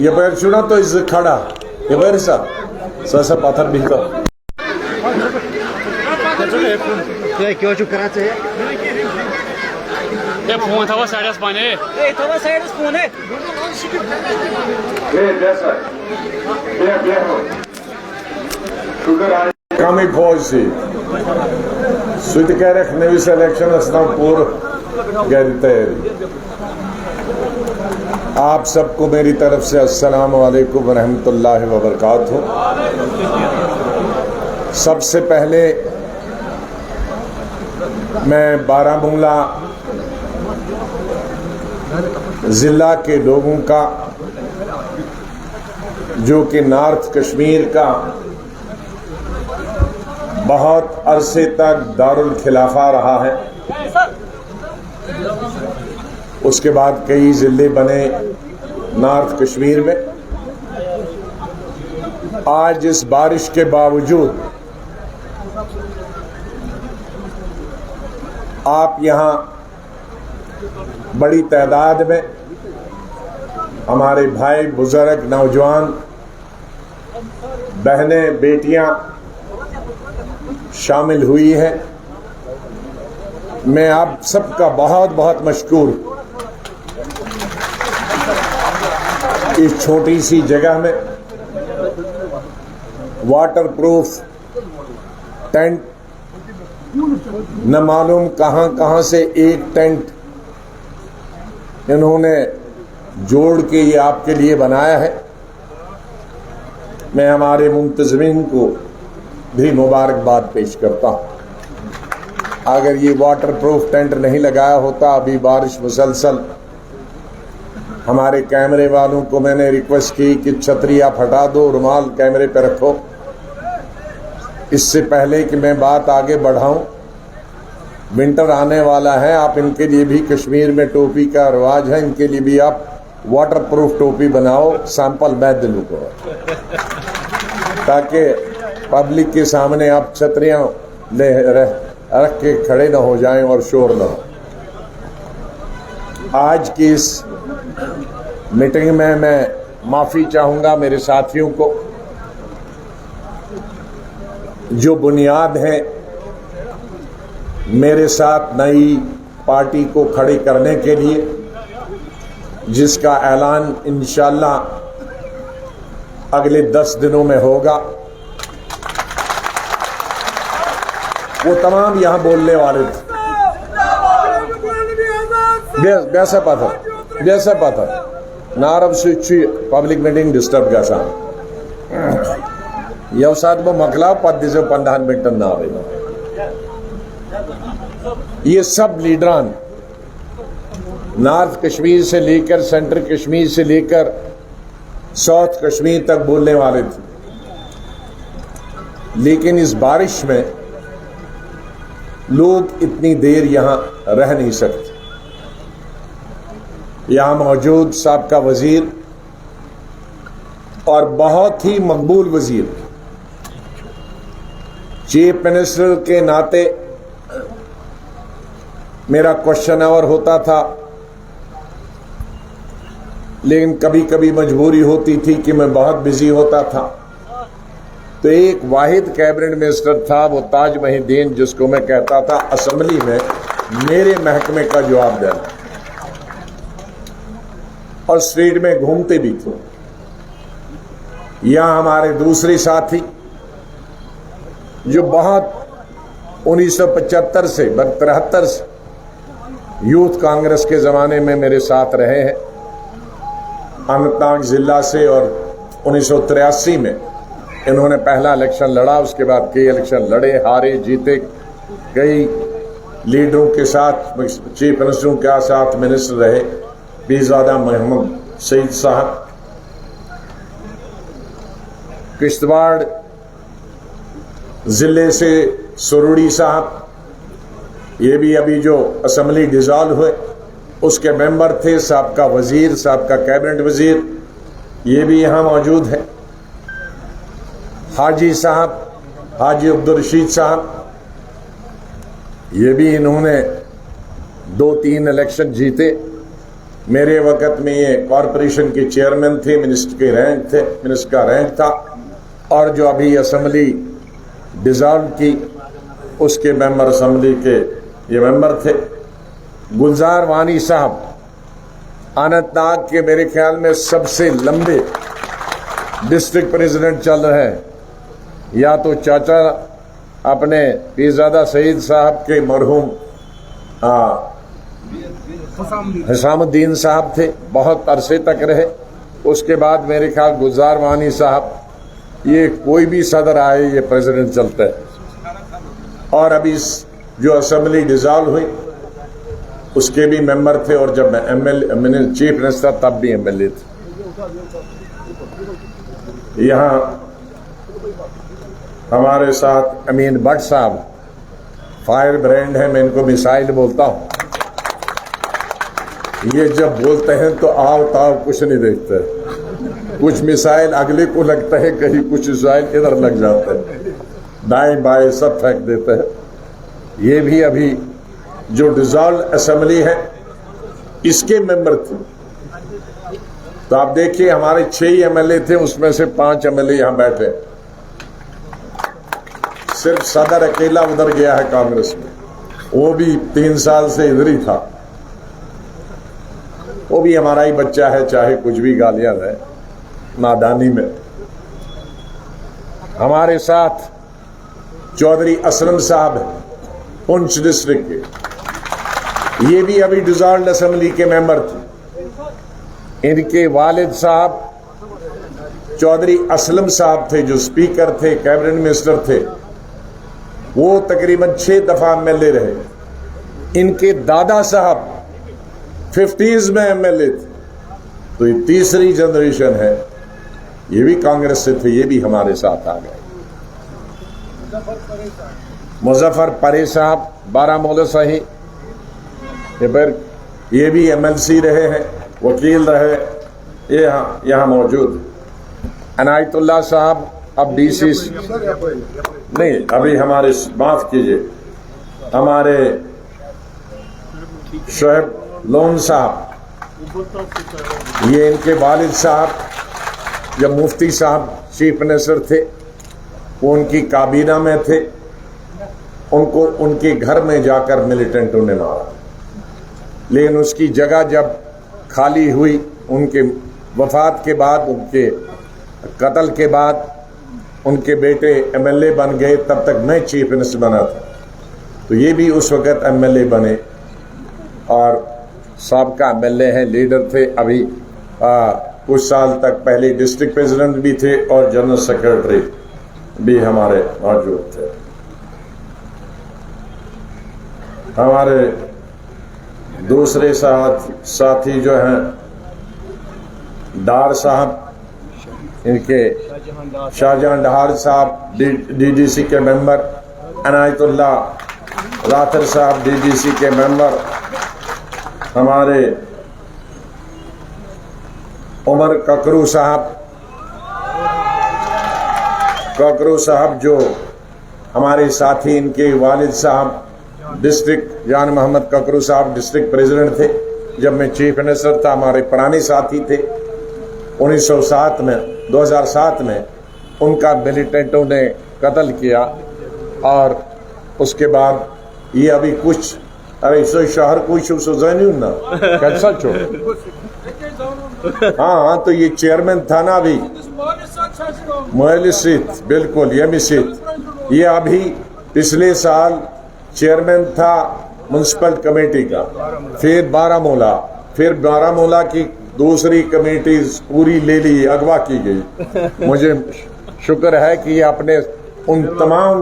ये पैर चुना तो इस खड़ा ये पैर सा पत्थर भी तो क्यों चुप करा चाहिए ये फोन था वो साइडस पाने ए थोड़ा साइड फोन है कमी फौज से सुध कह नवी सिलेक्शन पूर गैर तैयारी। आप सबको मेरी तरफ से अस्सलाम वालेकुम रहमतुल्लाहि व बरकातुहू। सबसे पहले मैं बारामूला जिला के लोगों का, जो कि नॉर्थ कश्मीर का बहुत अरसे तक दारुल खिलाफा रहा है, उसके बाद कई जिले बने नॉर्थ कश्मीर में, आज इस बारिश के बावजूद आप यहां बड़ी तादाद में हमारे भाई बुजुर्ग नौजवान बहनें बेटियां शामिल हुई हैं। मैं आप सबका बहुत बहुत मशकूर इस छोटी सी जगह में वाटरप्रूफ टेंट, न मालूम कहां से एक टेंट इन्होंने जोड़ के ये आपके लिए बनाया है। मैं हमारे मुंतज़मीन को भी मुबारकबाद पेश करता हूं। अगर ये वाटरप्रूफ टेंट नहीं लगाया होता, अभी बारिश मुसलसल, हमारे कैमरे वालों को मैंने रिक्वेस्ट की कि छतरी आप हटा दो, रुमाल कैमरे पर रखो। इससे पहले कि मैं बात आगे बढ़ाऊं, विंटर आने वाला है, आप इनके लिए भी, कश्मीर में टोपी का रिवाज है, इनके लिए भी आप वाटरप्रूफ टोपी बनाओ, सैंपल मैं दिलू को, ताकि पब्लिक के सामने आप छतरियां रख के खड़े न हो जाएं और शोर न हो। आज की इस मीटिंग में मैं माफी चाहूंगा मेरे साथियों को, जो बुनियाद है मेरे साथ नई पार्टी को खड़ी करने के लिए, जिसका ऐलान इंशाअल्लाह अगले 10 दिनों में होगा। वो तमाम यहां बोलने वाले थे, वैसा पता नारब से पब्लिक मीटिंग डिस्टर्ब गया यह साथ वो मकला 15 मिनट ना आए। ये सब लीडरान नॉर्थ कश्मीर से लेकर सेंट्रल कश्मीर से लेकर साउथ कश्मीर तक बोलने वाले थे, लेकिन इस बारिश में लोग इतनी देर यहां रह नहीं सकते। यहां मौजूद साबका वजीर और बहुत ही मकबूल वजीर, चीफ मिनिस्टर के नाते मेरा क्वेश्चन आवर होता था, लेकिन कभी कभी मजबूरी होती थी कि मैं बहुत बिजी होता था। तो एक वाहिद कैबिनेट मिनिस्टर था, वो ताज महिदीन, जिसको मैं कहता था असेंबली में मेरे महकमे का जवाब देना, और स्ट्रीट में घूमते भी थे। यहां हमारे दूसरे साथी जो बहुत 1975 से 73 से यूथ कांग्रेस के जमाने में मेरे साथ रहे हैं, अनंतनाग जिला से, और 1983 में इन्होंने पहला इलेक्शन लड़ा, उसके बाद कई इलेक्शन लड़े, हारे जीते, कई लीडरों के साथ, चीफ मिनिस्टरों के साथ मिनिस्टर रहे, पीरजादा मोहम्मद सईद साहब, किश्तवाड़ जिले से सुरुड़ी साहब, ये भी अभी जो असेंबली डिसॉल्व हुए उसके मेंबर थे, साबका वजीर, साबका कैबिनेट वजीर, ये भी यहां मौजूद है। हाजी साहब, हाजी अब्दुल रशीद साहब, ये भी इन्होंने 2-3 इलेक्शन जीते, मेरे वक्त में ये कॉरपोरेशन के चेयरमैन थे, मिनिस्टर का रैंक था, और जो अभी असेंबली डिसॉल्व की उसके मेंबर असेंबली के ये मेंबर थे। गुलजार वानी साहब अनंतनाग के मेरे ख्याल में सबसे लंबे डिस्ट्रिक्ट प्रेसिडेंट चल रहे हैं, या तो चाचा अपने पीरजादा सईद साहब के मरहूम हिसामुद्दीन साहब थे, बहुत अरसे तक रहे। उसके बाद मेरे ख्याल गुलजार वानी साहब, ये कोई भी सदर आए ये प्रेसिडेंट चलता है। और अभी जो असेंबली डिसॉल्व हुई उसके भी मेंबर थे, और जब मैं चीफ मिनिस्टर तब भी एमएलए थे। यहाँ हमारे साथ अमीन भट्ट साहब फायर ब्रांड है, मैं इनको मिसाइल बोलता हूँ। ये जब बोलते हैं तो आव ताव कुछ नहीं देखते, कुछ मिसाइल अगले को लगता है, कहीं कुछ मिसाइल इधर लग जाते हैं, दाएं बाएं सब फेंक देते हैं। ये भी अभी जो डिसॉल्व असेंबली है इसके मेंबर थे। तो आप देखिए हमारे 6 एमएलए थे, उसमें से 5 एमएलए यहां बैठे। सिर्फ सदर अकेला उधर गया है कांग्रेस में, वो भी 3 साल से इधर ही था। वो भी हमारा ही बच्चा है, चाहे कुछ भी गालियां है नादानी में। हमारे साथ चौधरी असलम साहब है, पुंछ डिस्ट्रिक्ट के, ये भी अभी डिसॉल्व असेंबली के मेंबर थे। इनके वालिद साहब चौधरी असलम साहब थे, जो स्पीकर थे, कैबिनेट मिनिस्टर थे, वो तकरीबन 6 दफा एमएलए रहे। इनके दादा साहब 50s में एमएलए थे। तो ये तीसरी जनरेशन है, ये भी कांग्रेस से थे, ये भी हमारे साथ आ गए। मुजफ्फर परे साहब बारामूला से ही, ये भी एमएलसी रहे हैं, वकील रहे, ये यहाँ मौजूद। अनायतुल्लाह साहब अब डीसी नहीं, अभी हमारे माफ कीजिए, हमारे शोएब लोन साहब, ये इनके वालिद साहब जब मुफ्ती साहब चीफ मिनिस्टर थे वो उनकी काबीना में थे, उनको उनके घर में जाकर मिलिटेंटों ने मारा। लेकिन उसकी जगह जब खाली हुई, उनके वफात के बाद, उनके कत्ल के बाद उनके बेटे एमएलए बन गए, तब तक मैं चीफ मिनिस्टर बना था। तो ये भी उस वक्त एमएलए बने और साबका एमएलए हैं, लीडर थे। अभी कुछ साल तक पहले डिस्ट्रिक्ट प्रेसिडेंट भी थे और जनरल सेक्रेटरी भी हमारे मौजूद थे। हमारे दूसरे साथी जो हैं डार साहब, इनके शाहजहां डार साहब डीडीसी के मेंबर, अनायतुल्लाह राथर साहब डीडीसी के मेंबर, हमारे उमर ककरू साहब जो हमारे साथी, इनके वालिद साहब डिस्ट्रिक्ट जान मोहम्मद ककरू साहब डिस्ट्रिक्ट प्रेसिडेंट थे जब मैं चीफ मिनिस्टर था। हमारे पुराने साथी थे। 2007 में उनका मिलिटेंटों ने कत्ल किया और उसके बाद ये अभी कुछ अरे शहर कोई नहीं ना कैसा छोड़। हाँ, तो ये चेयरमैन था ना अभी मोहलिसित, बिल्कुल ये मिसित, ये अभी पिछले साल चेयरमैन था म्युनिसिपल कमेटी का, फिर बारामूला की दूसरी कमेटी पूरी ले ली, अगवा की गई। मुझे शुक्र है कि ये अपने उन तमाम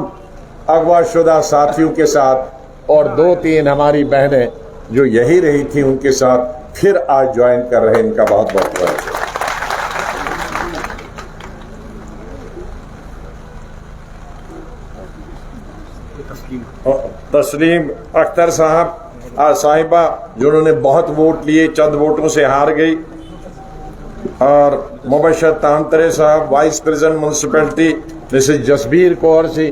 अगवाशुदा साथियों के साथ और 2-3 हमारी बहनें जो यही रही थी उनके साथ फिर आज ज्वाइन कर रहे हैं। इनका बहुत बहुत धन्यवाद। तस्लीम अख्तर साहिबा जिन्होंने बहुत वोट लिए, चंद वोटों से हार गई, और मुबशर तांतरे साहब vice president municipality, Mrs Jasbir Kaur सी,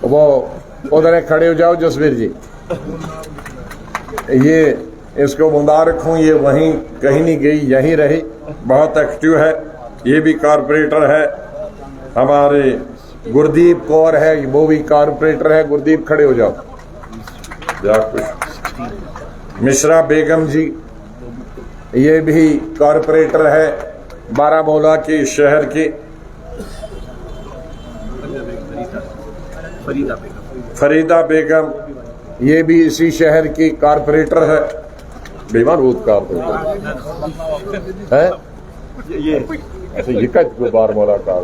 वो उधर खड़े हो जाओ जसबीर जी। ये इसको मुबारक हूँ, ये वहीं कहीं नहीं गई, यहीं रही, बहुत एक्टिव है। ये भी कॉरपोरेटर है। हमारे गुरदीप कौर है, वो भी कॉरपोरेटर है। गुरदीप खड़े हो जाओ। मिश्रा बेगम जी, ये भी कॉरपोरेटर है, बारामूला के शहर की। फरीदा बेगम, ये भी इसी शहर की कॉरपोरेटर है। बेमान वो कॉरपोरेटर है ये, ऐसे ये बारामूला का।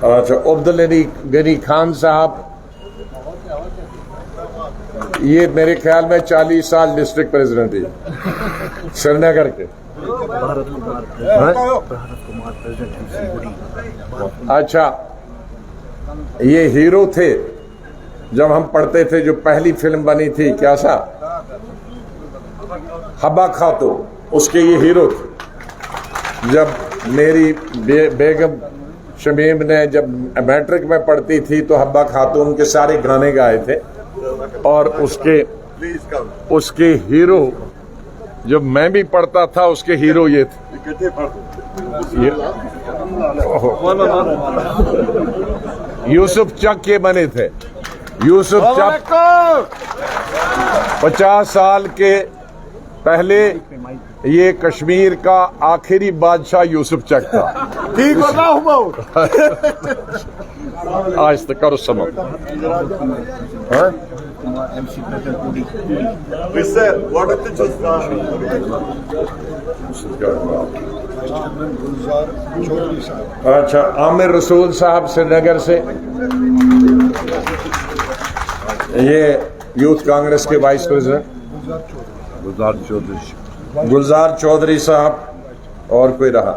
अच्छा, अब्दुल गनी खान साहब, ये मेरे ख्याल में 40 साल डिस्ट्रिक्ट प्रेसिडेंट है श्रीनगर के। अच्छा, ये हीरो थे जब हम पढ़ते थे, जो पहली फिल्म बनी थी, क्या सा हब्बा खातून, उसके ये हीरो थे। जब मेरी बेगम शमीम ने जब मैट्रिक में पढ़ती थी तो हब्बा खातून के सारे गाने गाए थे, और उसके हीरो, जब मैं भी पढ़ता था, उसके हीरो ये थे। यूसुफ चक के बने थे। यूसुफ चक 50 साल के पहले ये कश्मीर का आखिरी बादशाह यूसुफ चक था। ठीक हो रहा हूँ। आज तक करो समझ। अच्छा, आमिर रसूल साहब श्रीनगर से, ये यूथ कांग्रेस के वाइस प्रेसिडेंट। गुलजार चौधरी साहब, और कोई रहा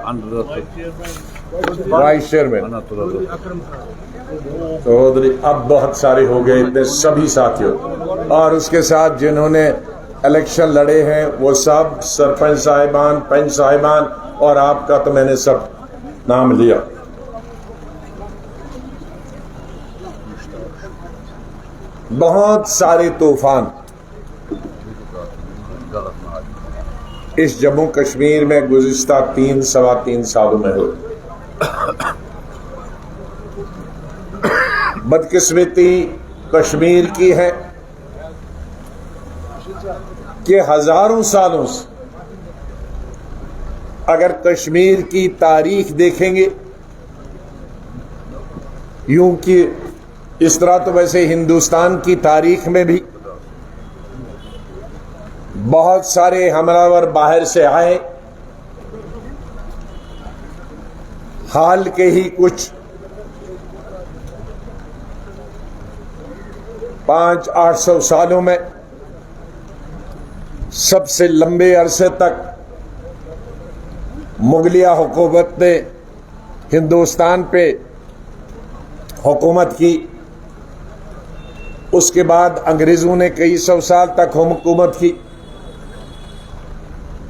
वाइस चेयरमैन चौधरी। अब बहुत सारे हो गए, इतने सभी साथियों, और उसके साथ जिन्होंने इलेक्शन लड़े हैं वो सब सरपंच साहिबान, पंच साहिबान, और आपका तो मैंने सब नाम लिया। बहुत सारे तूफान इस जम्मू कश्मीर में गुज़िश्ता 3-3.25 सालों में हुए। बदकिस्मती कश्मीर की है कि हजारों सालों से अगर कश्मीर की तारीख देखेंगे, यूं कि इस तरह तो वैसे हिंदुस्तान की तारीख में भी बहुत सारे हमलावर बाहर से आए। हाल के ही कुछ 500-800 सालों में सबसे लंबे अरसे तक मुगलिया हुकूमत ने हिंदुस्तान पे हुकूमत की। उसके बाद अंग्रेजों ने कई सौ साल तक हुकूमत की,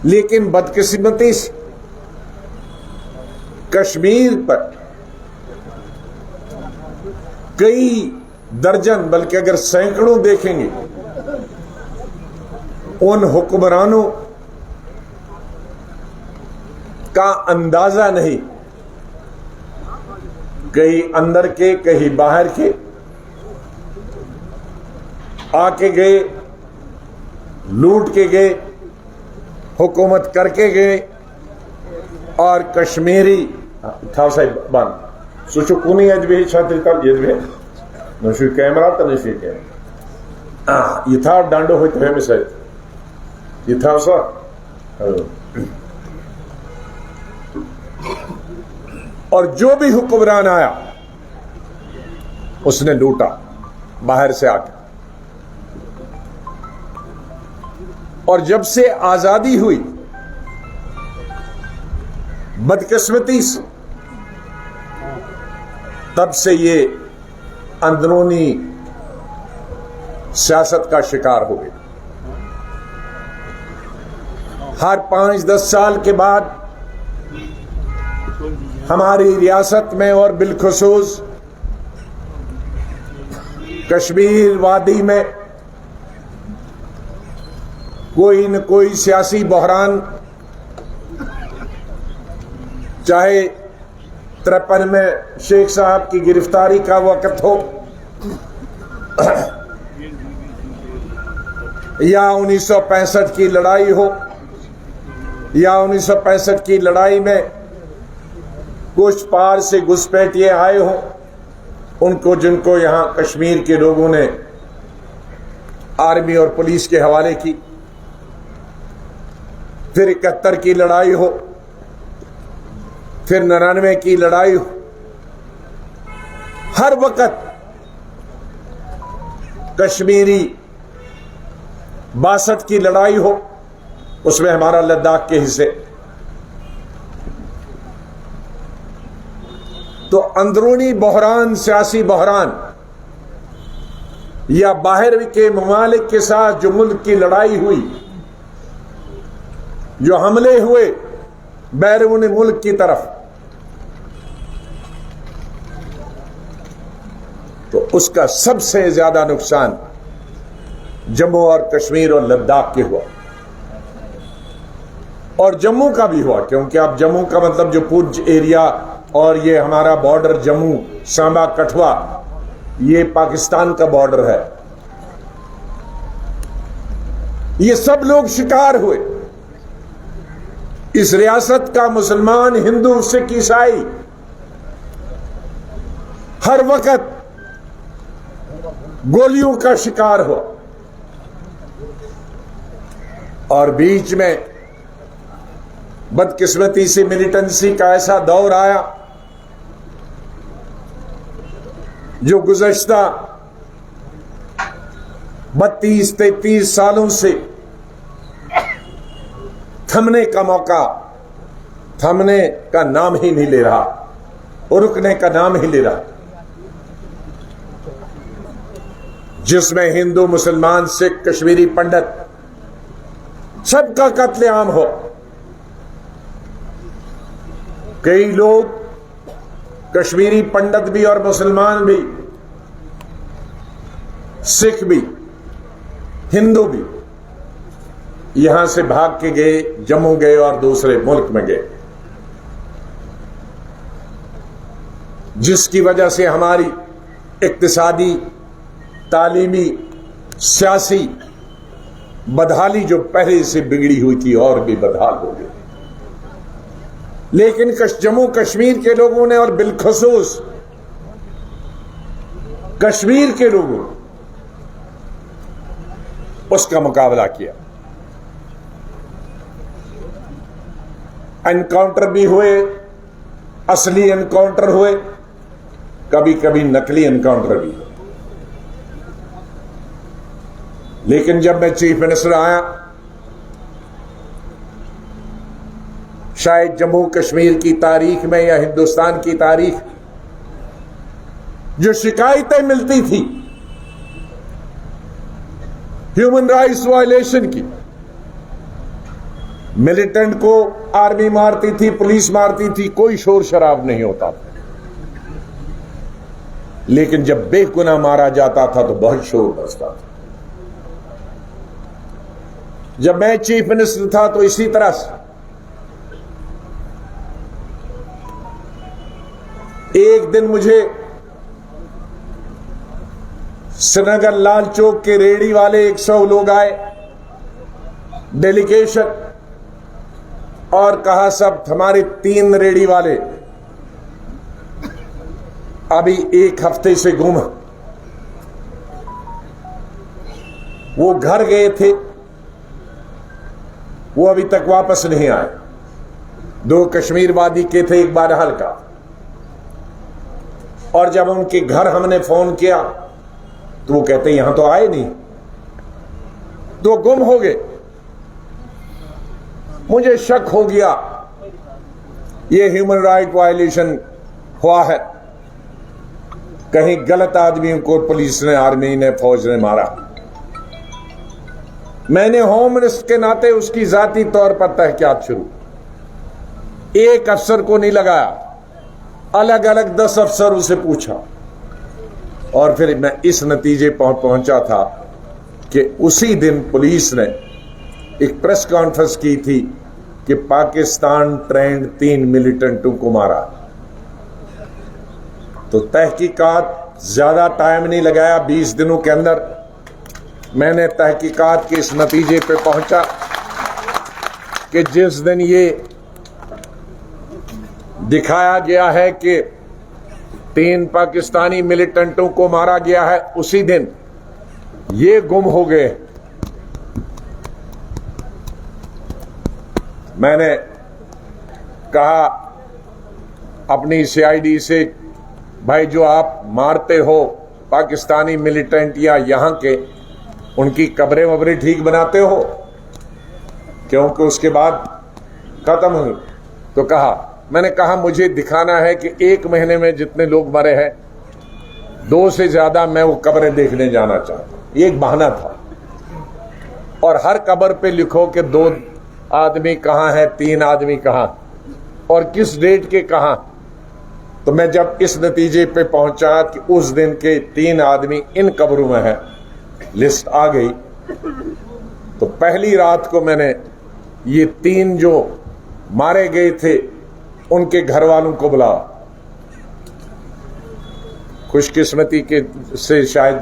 लेकिन बदकिस्मती से कश्मीर पर कई दर्जन, बल्कि अगर सैकड़ों देखेंगे, उन हुक्मरानों का अंदाजा नहीं, कहीं अंदर के कहीं बाहर के, आके गए, लूट के गए, हुकूमत करके गए, और कश्मीरी था साहब बंद सुचु कुनी अजबी छात्री तल यजबे नशु कैमरा तो नशु के यथा डांडो होते हैं मिसाल यथा सा। और जो भी हुक्मरान आया उसने लूटा बाहर से आकर। और जब से आजादी हुई, बदकिस्मती से तब से ये अंदरूनी सियासत का शिकार हो गई। हर 5-10 साल के बाद हमारी रियासत में और बिलखुसूस कश्मीर वादी में कोई न कोई सियासी बहरान, चाहे 53 में शेख साहब की गिरफ्तारी का वक्त हो या 1965 की लड़ाई हो या 1965 की लड़ाई में कुछ पार से घुसपैठिए आए हो, उनको जिनको यहां कश्मीर के लोगों ने आर्मी और पुलिस के हवाले की, फिर 71 की लड़ाई हो, फिर 99 की लड़ाई हो, हर वक्त कश्मीरी 62 की लड़ाई हो, उसमें हमारा लद्दाख के हिस्से, तो अंदरूनी बहरान, सियासी बहरान या बाहर के ममालिक के साथ जो मुल्क की लड़ाई हुई, जो हमले हुए बैरून मुल्क की तरफ, तो उसका सबसे ज्यादा नुकसान जम्मू और कश्मीर और लद्दाख के हुआ, और जम्मू का भी हुआ, क्योंकि अब जम्मू का मतलब जो पुंछ एरिया और ये हमारा बॉर्डर जम्मू, सांबा, कठुआ, ये पाकिस्तान का बॉर्डर है, ये सब लोग शिकार हुए। इस रियासत का मुसलमान, हिंदू, सिख, ईसाई हर वक्त गोलियों का शिकार हुआ, और बीच में बदकिस्मती से मिलिटेंसी का ऐसा दौर आया जो गुज़श्ता 32-33 सालों से थमने का मौका, थमने का नाम ही नहीं ले रहा, और रुकने का नाम ही ले रहा, जिसमें हिंदू, मुसलमान, सिख, कश्मीरी पंडित सबका कत्लेआम हो। कई लोग, कश्मीरी पंडित भी और मुसलमान भी, सिख भी, हिंदू भी, यहां से भाग के गए, जम्मू गए और दूसरे मुल्क में गए, जिसकी वजह से हमारी इक्तिसादी, तालीमी, सियासी बदहाली जो पहले से बिगड़ी हुई थी और भी बदहाल हो गई। लेकिन जम्मू कश्मीर के लोगों ने, और बिलखसूस कश्मीर के लोगों ने उसका मुकाबला किया। एनकाउंटर भी हुए, असली एनकाउंटर हुए, कभी कभी नकली एनकाउंटर भी हुए। लेकिन जब मैं चीफ मिनिस्टर आया, शायद जम्मू कश्मीर की तारीख में या हिंदुस्तान की तारीख, जो शिकायतें मिलती थी ह्यूमन राइट्स वायलेशन की, मिलिटेंट को आर्मी मारती थी, पुलिस मारती थी, कोई शोर शराब नहीं होता था, लेकिन जब बेगुनाह मारा जाता था तो बहुत शोर बजता था। जब मैं चीफ मिनिस्टर था तो इसी तरह से एक दिन मुझे श्रीनगर लाल चौक के रेडी वाले 100 लोग आए, डेलीगेशन, और कहा सब हमारे 3 रेडी वाले अभी 1 हफ्ते से गुम, वो घर गए थे, वो अभी तक वापस नहीं आए। 2 कश्मीर वादी के थे, 1 बारहल का, और जब उनके घर हमने फोन किया तो वो कहते यहां तो आए नहीं, तो गुम हो गए। मुझे शक हो गया ये ह्यूमन राइट वायलेशन हुआ है, कहीं गलत आदमियों को पुलिस ने, आर्मी ने, फौज ने मारा। मैंने होम मिनिस्टर के नाते उसकी जाती तौर पर तहकीकात शुरू, एक अफसर को नहीं लगाया, अलग अलग 10 अफसरों से पूछा, और फिर मैं इस नतीजे पर पहुंचा था कि उसी दिन पुलिस ने एक प्रेस कॉन्फ्रेंस की थी कि पाकिस्तान ट्रेंड 3 मिलिटेंटों को मारा। तो तहकीकात ज्यादा टाइम नहीं लगाया, 20 दिनों के अंदर मैंने तहकीकात के इस नतीजे पे पहुंचा कि जिस दिन ये दिखाया गया है कि 3 पाकिस्तानी मिलिटेंटों को मारा गया है, उसी दिन ये गुम हो गए। मैंने कहा अपनी सीआईडी से, भाई जो आप मारते हो पाकिस्तानी मिलिटेंट या यहां के, उनकी कब्रें वबरें ठीक बनाते हो? क्योंकि उसके बाद खत्म हुई। तो मैंने कहा मुझे दिखाना है कि 1 महीने में जितने लोग मरे हैं, 2 से ज्यादा मैं वो कब्रें देखने जाना चाहता हूं। ये एक बहाना था। और हर कब्र पे लिखो कि 2 आदमी कहां है, 3 आदमी कहां और किस डेट के कहां। तो मैं जब इस नतीजे पे पहुंचा कि उस दिन के 3 आदमी इन कब्रों में है, लिस्ट आ गई, तो पहली रात को मैंने ये 3 जो मारे गए थे उनके घर वालों को बुला। खुशकिस्मती के से शायद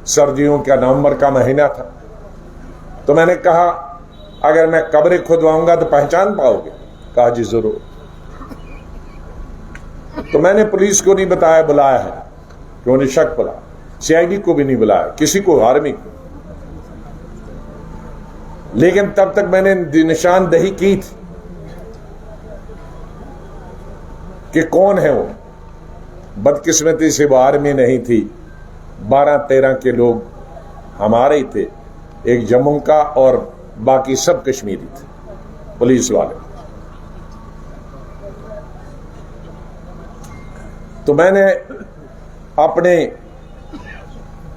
सर्दियों का नवंबर का महीना था। तो मैंने कहा अगर मैं कब्रें खुदवाऊंगा तो पहचान पाओगे? कहा जी जरूर। तो मैंने पुलिस को नहीं बताया, बुलाया है कि उन्हें शक पड़ा। सीआईडी को भी नहीं बुलाया, किसी को, आर्मी को। लेकिन तब तक मैंने निशानदेही की थी कि कौन है वो। बदकिस्मती से वो आर्मी नहीं थी, 12-13 के लोग हमारे ही थे, एक जम्मू का और बाकी सब कश्मीरी थे, पुलिस वाले। तो मैंने अपने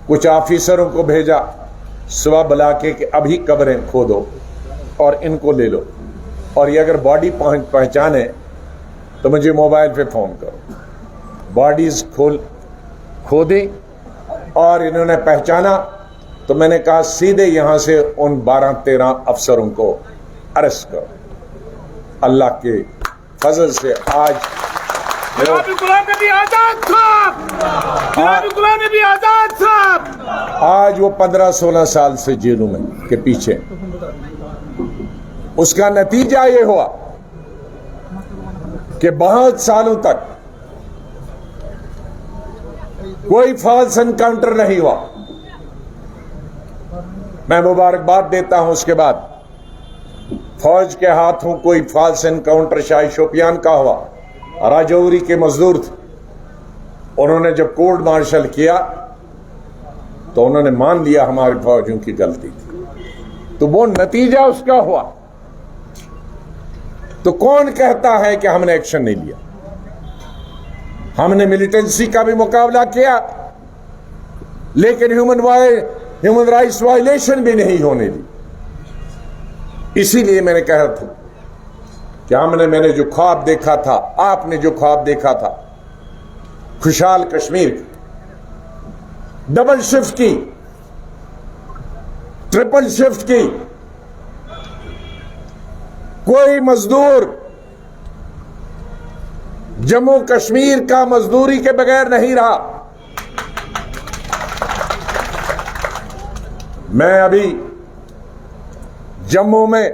कुछ ऑफिसरों को भेजा सुबह बुला के कि अभी कब्रें खोदो और इनको ले लो, और ये अगर बॉडी पहचाने तो मुझे मोबाइल पे फोन करो। बॉडीज खोदी और इन्होंने पहचाना तो मैंने कहा सीधे यहां से उन 12-13 अफसरों को अरेस्ट करो। अल्लाह के फजल से आज आज वो 15-16 साल से जेलों में के पीछे। उसका नतीजा ये हुआ कि बहुत सालों तक कोई फॉल्स एनकाउंटर नहीं हुआ। मैं मुबारकबाद देता हूं। उसके बाद फौज के हाथों कोई फॉल्स एनकाउंटर शाही शोपियान का हुआ, राजौरी के मजदूर थे, उन्होंने जब कोर्ट मार्शल किया तो उन्होंने मान लिया हमारी फौजियों की गलती थी, तो वो नतीजा उसका हुआ। तो कौन कहता है कि हमने एक्शन नहीं लिया? हमने मिलिटेंसी का भी मुकाबला किया, लेकिन ह्यूमन राइट्स वायलेशन भी नहीं होने दी। इसीलिए मैंने कहा था कि मैंने जो ख्वाब देखा था, आपने जो ख्वाब देखा था खुशहाल कश्मीर की, डबल शिफ्ट की, ट्रिपल शिफ्ट की, कोई मजदूर जम्मू कश्मीर का मजदूरी के बगैर नहीं रहा। मैं अभी जम्मू में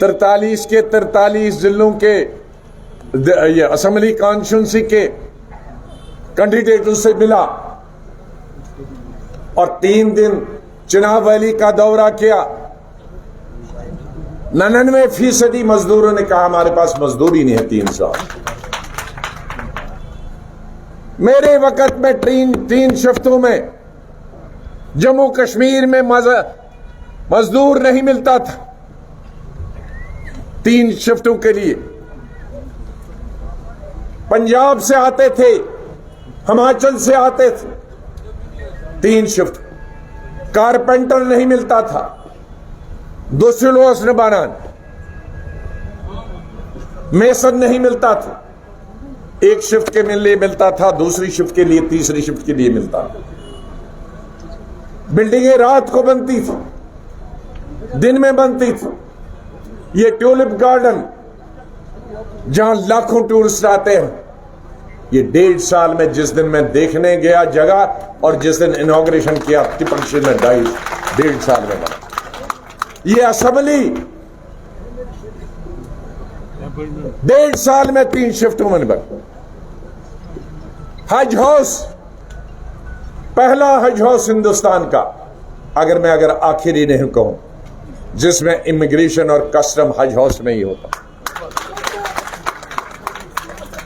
43 के 43 जिलों के असेंबली कॉन्स्टिट्यूंसी के कैंडिडेटों से मिला और 3 दिन चुनाव वैली का दौरा किया। 99% मजदूरों ने कहा हमारे पास मजदूरी नहीं है 3 साल। मेरे वक्त में 3 शिफ्टों में जम्मू कश्मीर में मजदूर नहीं मिलता था 3 शिफ्टों के लिए। पंजाब से आते थे, हिमाचल से आते थे 3 शिफ्ट। कारपेंटर नहीं मिलता था, दुसलोस बनान, मेसन नहीं मिलता था। 1 शिफ्ट के लिए मिलता था, दूसरी शिफ्ट के लिए, तीसरी शिफ्ट के लिए मिलता था। बिल्डिंगें रात को बनती थी, दिन में बनती थी। ये ट्यूलिप गार्डन जहां लाखों टूरिस्ट आते हैं, ये 1.5 साल में, जिस दिन मैं देखने गया जगह और जिस दिन इनॉग्रेशन किया टिपक्षी में, 1.5 साल में बना। ये असेंबली 1.5 साल में 3 शिफ्टों में बना। हज हाउस, पहला हज हाउस हिंदुस्तान का, अगर आखिरी नहीं कहूं, जिसमें इमिग्रेशन और कस्टम हज हाउस में ही होता।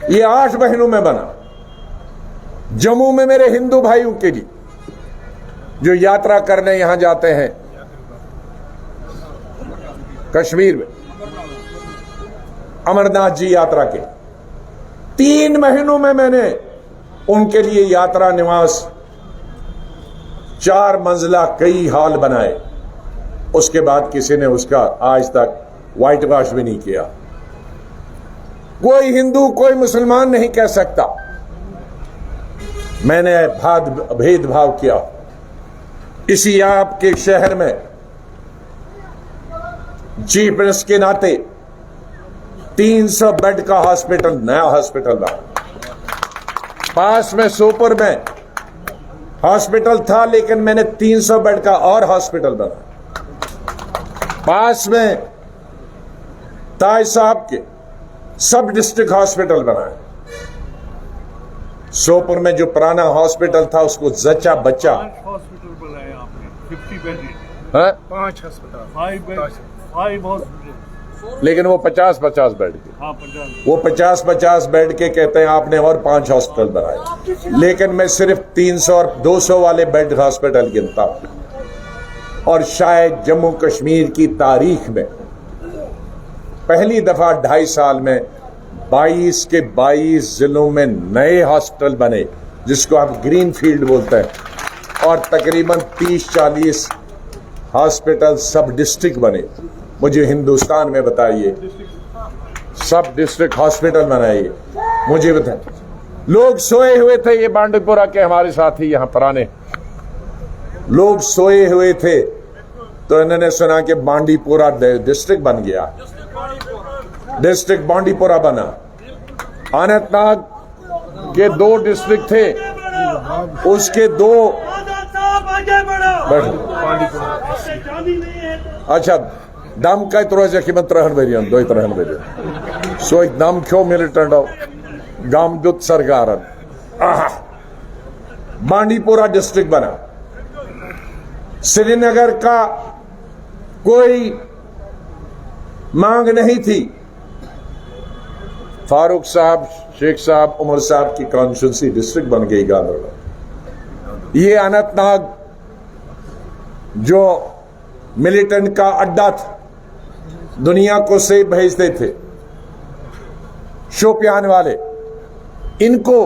ये 8 महीनों में बना। जम्मू में मेरे हिंदू भाइयों के लिए जो यात्रा करने यहां जाते हैं, कश्मीर में अमरनाथ जी यात्रा के 3 महीनों में मैंने उनके लिए यात्रा निवास 4 मंजिला कई हॉल बनाए। उसके बाद किसी ने उसका आज तक व्हाइट वॉश भी नहीं किया। कोई हिंदू कोई मुसलमान नहीं कह सकता मैंने भेदभाव किया। इसी आपके शहर में चीफ मिनिस्टर के नाते 300 बेड का हॉस्पिटल, नया हॉस्पिटल बना। पास में सोपुर में हॉस्पिटल था, लेकिन मैंने 300 बेड का और हॉस्पिटल बना। पास में ताज साहब के सब डिस्ट्रिक्ट हॉस्पिटल बनाए। सोपुर में जो पुराना हॉस्पिटल था उसको जच्चा बच्चा 5 हॉस्पिटल बनाए आपने, 50 बेड, 5 अस्पताल, 5 हॉस्पिटल, लेकिन वो 50-50 बेड के। हाँ 50। वो 50-50 बेड के कहते हैं आपने, और 5 हॉस्पिटल बनाए। लेकिन मैं सिर्फ 300 और 200 वाले बेड हॉस्पिटल गिनता हूं। और शायद जम्मू कश्मीर की तारीख में पहली दफा 2.5 साल में 22 के 22 जिलों में नए हॉस्पिटल बने, जिसको आप ग्रीन फील्ड बोलते हैं। और तकरीबन 30-40 हॉस्पिटल सब डिस्ट्रिक्ट बने। मुझे हिंदुस्तान में बताइए, सब डिस्ट्रिक्ट हॉस्पिटल बनाइए, मुझे बताइए। लोग सोए हुए थे, ये बांडीपुरा के हमारे साथी यहां पुराने लोग सोए हुए थे, तो इन्होंने सुना कि बांडीपुरा डिस्ट्रिक्ट बन गया। डिस्ट्रिक्ट बांडीपुरा बना। अनंतनाग के 2 डिस्ट्रिक्ट थे, उसके 2 अच्छा दम का रोजा की मंत्रहन बरियन 2 तरहन बरियन सो एक दम क्यों मिलिटेंट गामदूत सरकार बांडीपुरा डिस्ट्रिक्ट बना। श्रीनगर का कोई मांग नहीं थी। फारूक साहब, शेख साहब, उमर साहब की कॉन्स्टिट्यूंसी डिस्ट्रिक्ट बन गई गांधरबल। ये अनंतनाग जो मिलिटेंट का अड्डा था, दुनिया को सेब भेजते थे, शोपियान वाले, इनको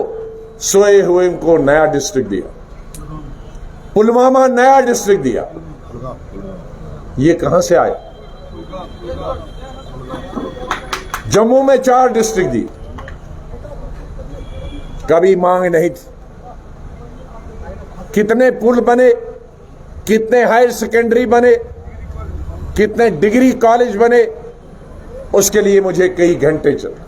सोए हुए इनको नया डिस्ट्रिक्ट दिया। पुलवामा नया डिस्ट्रिक्ट दिया। ये कहां से आए? जम्मू में 4 डिस्ट्रिक्ट दी, कभी मांग नहीं थी। कितने पुल बने, कितने हायर सेकेंडरी बने, कितने डिग्री कॉलेज बने, उसके लिए मुझे कई घंटे चले।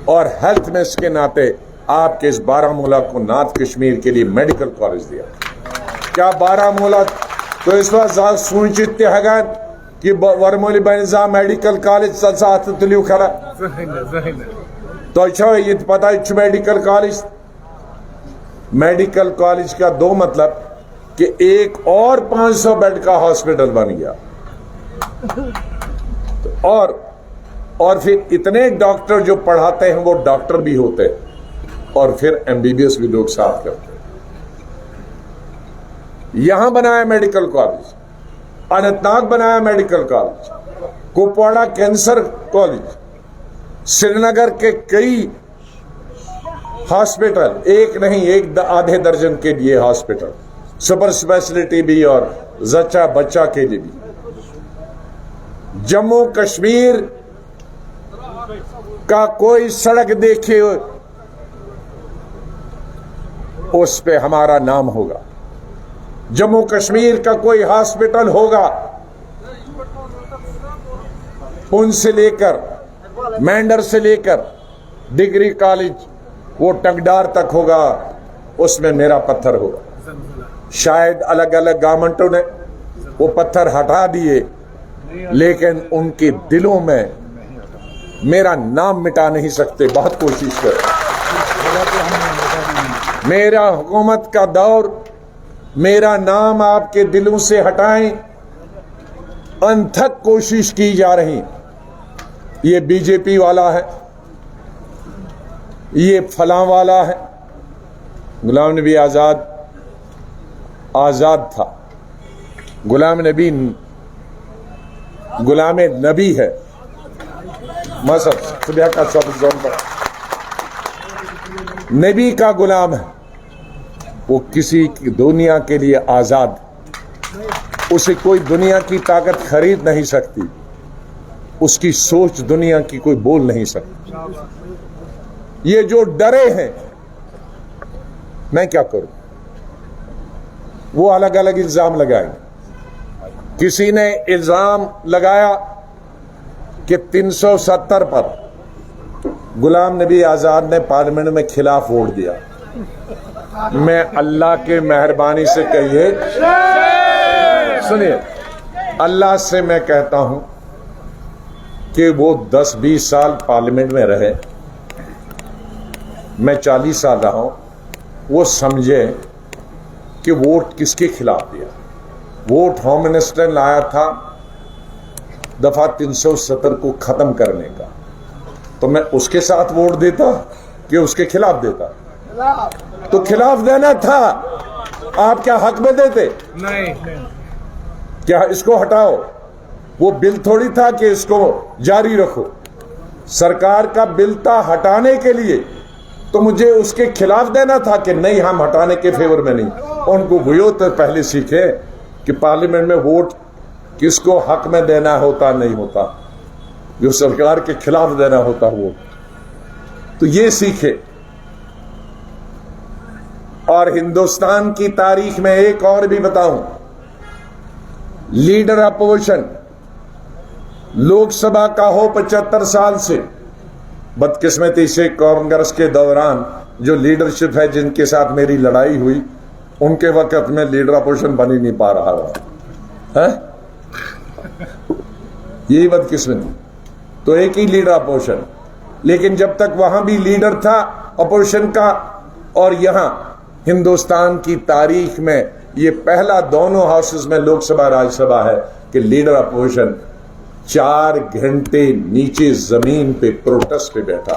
और हेल्थ में इसके नाते आपके इस बारामूला को नॉर्थ कश्मीर के लिए मेडिकल कॉलेज दिया। क्या बारामूला तो इस वक्त सुनिश्चित है कि वरमोली बन मेडिकल कॉलेज साथ तुलियो खरा तो ये पता मेडिकल कॉलेज। मेडिकल कॉलेज का 2 मतलब कि एक और 500 बेड का हॉस्पिटल बन गया। और फिर इतने डॉक्टर जो पढ़ाते हैं वो डॉक्टर भी होते हैं, और फिर एमबीबीएस भी लोग साथ करते हैं। यहां बनाया मेडिकल कॉलेज, अनंतनाग बनाया medical college, Kupwara cancer college, Srinagar के कई हॉस्पिटल, एक नहीं एक आधे दर्जन के लिए हॉस्पिटल, सुपर स्पेशलिटी भी और जच्चा बच्चा के लिए भी। जम्मू कश्मीर का कोई सड़क देखे उस पे हमारा नाम होगा। जम्मू कश्मीर का कोई हॉस्पिटल होगा पुंछ से लेकर मैंडर से लेकर डिग्री कॉलेज वो टंगडार तक होगा, उसमें मेरा पत्थर होगा। शायद अलग अलग गवर्नमेंटों ने वो पत्थर हटा दिए, लेकिन उनके दिलों में मेरा नाम मिटा नहीं सकते। बहुत कोशिश करें। मेरा हुकूमत का दौर, मेरा नाम आपके दिलों से हटाएं, अनथक कोशिश की जा रही। ये बीजेपी वाला है, ये फलां वाला है। गुलाम नबी आजाद था। गुलाम नबी गुलाम नबी है। मसद सुबह का नबी का गुलाम है। वो किसी की दुनिया के लिए आजाद, उसे कोई दुनिया की ताकत खरीद नहीं सकती, उसकी सोच दुनिया की कोई बोल नहीं सकती। ये जो डरे हैं, मैं क्या करूं? वो अलग अलग इल्जाम लगाएंगे। किसी ने इल्जाम लगाया कि 370 पर गुलाम नबी आजाद ने पार्लियामेंट में खिलाफ वोट दिया। मैं अल्लाह के मेहरबानी से कहिए, सुनिए, अल्लाह से मैं कहता हूं कि वो 10-20 साल पार्लियामेंट में रहे, मैं 40 साल रहा हूं, वो समझे कि वोट किसके खिलाफ दिया। वोट होम मिनिस्टर ने लाया था दफा 370 को खत्म करने का, तो मैं उसके साथ वोट देता कि उसके खिलाफ देता? तो खिलाफ देना था। आप क्या हक में देते? नहीं। क्या इसको हटाओ? वो बिल थोड़ी था कि इसको जारी रखो। सरकार का बिल था हटाने के लिए, तो मुझे उसके खिलाफ देना था कि नहीं, हम हटाने के फेवर में नहीं। उनको वो तो पहले सीखे कि पार्लियामेंट में वोट किसको हक में देना होता नहीं होता, जो सरकार के खिलाफ देना होता वो, तो ये सीखे। और हिंदुस्तान की तारीख में एक और भी बताऊं, लीडर अपोजिशन लोकसभा का हो 75 साल से, बदकिस्मती से कांग्रेस के दौरान जो लीडरशिप है जिनके साथ मेरी लड़ाई हुई, उनके वक्त में लीडर अपोजिशन बन ही नहीं पा रहा है। यही बदकिस्मती। तो एक ही लीडर अपोजिशन, लेकिन जब तक वहां भी लीडर था अपोजिशन का, और यहां हिंदुस्तान की तारीख में ये पहला दोनों हाउसेस में लोकसभा राज्यसभा है कि लीडर अपोजिशन 4 घंटे नीचे जमीन पे प्रोटेस्ट पे बैठा।